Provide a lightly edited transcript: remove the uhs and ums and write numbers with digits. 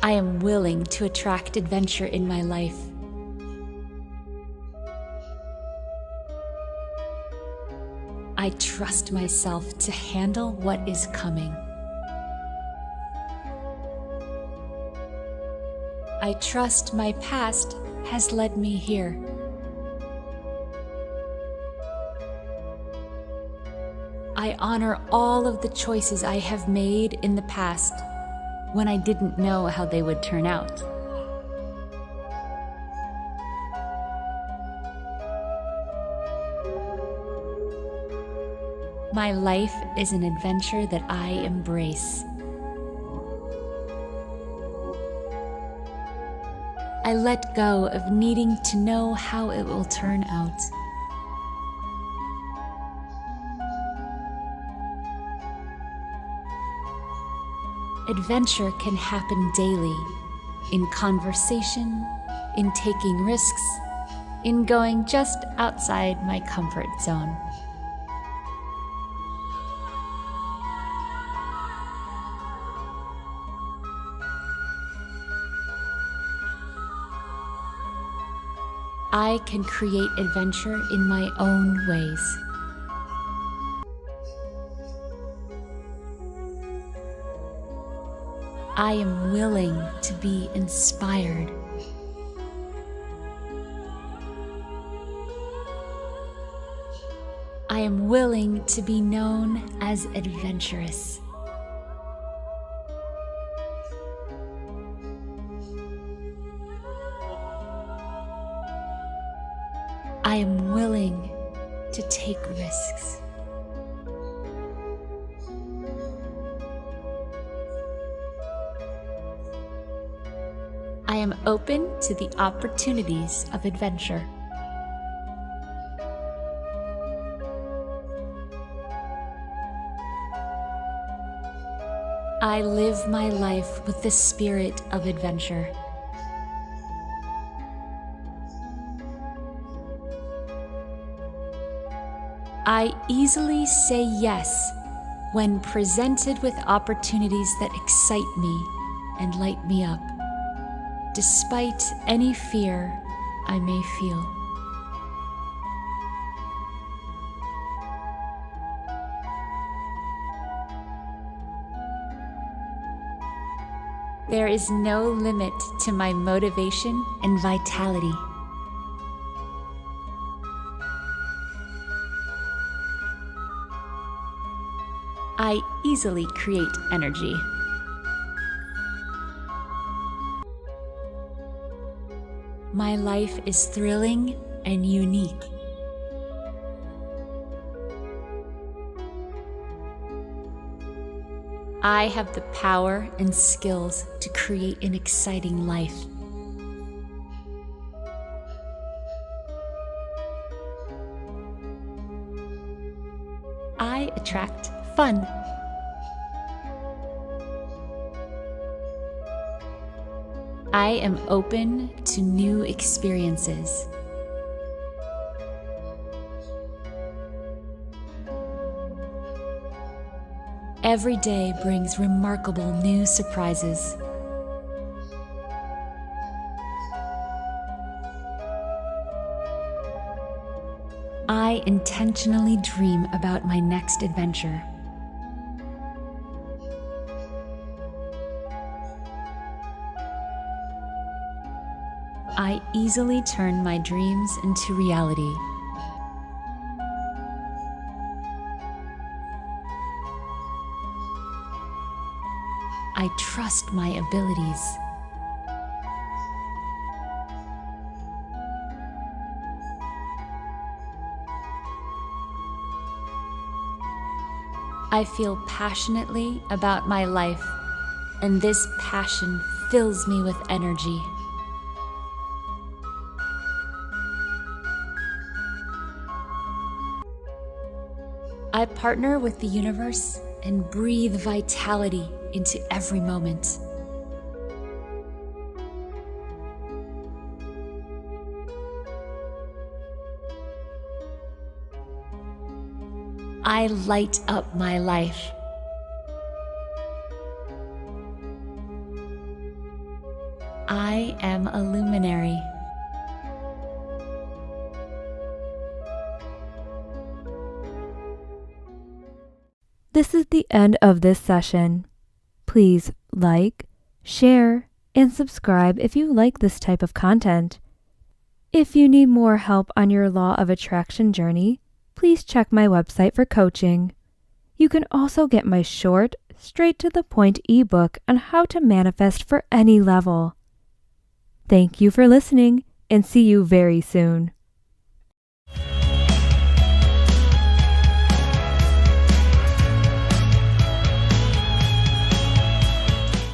I am willing to attract adventure in my life. I trust myself to handle what is coming. I trust my past has led me here. I honor all of the choices I have made in the past when I didn't know how they would turn out. My life is an adventure that I embrace. I let go of needing to know how it will turn out. Adventure can happen daily, in conversation, in taking risks, in going just outside my comfort zone. I can create adventure in my own ways. I am willing to be inspired. I am willing to be known as adventurous. I am willing to take risks. I am open to the opportunities of adventure. I live my life with the spirit of adventure. I easily say yes when presented with opportunities that excite me and light me up, despite any fear I may feel. There is no limit to my motivation and vitality. I easily create energy. My life is thrilling and unique. I have the power and skills to create an exciting life. I attract fun. I am open to new experiences. Every day brings remarkable new surprises. I intentionally dream about my next adventure. I easily turn my dreams into reality. I trust my abilities. I feel passionately about my life, and this passion fills me with energy. I partner with the universe and breathe vitality into every moment. I light up my life. I am a luminary. This is the end of this session. Please like, share, and subscribe if you like this type of content. If you need more help on your law of attraction journey, please check my website for coaching. You can also get my short, straight to the point ebook on how to manifest for any level. Thank you for listening, and see you very soon.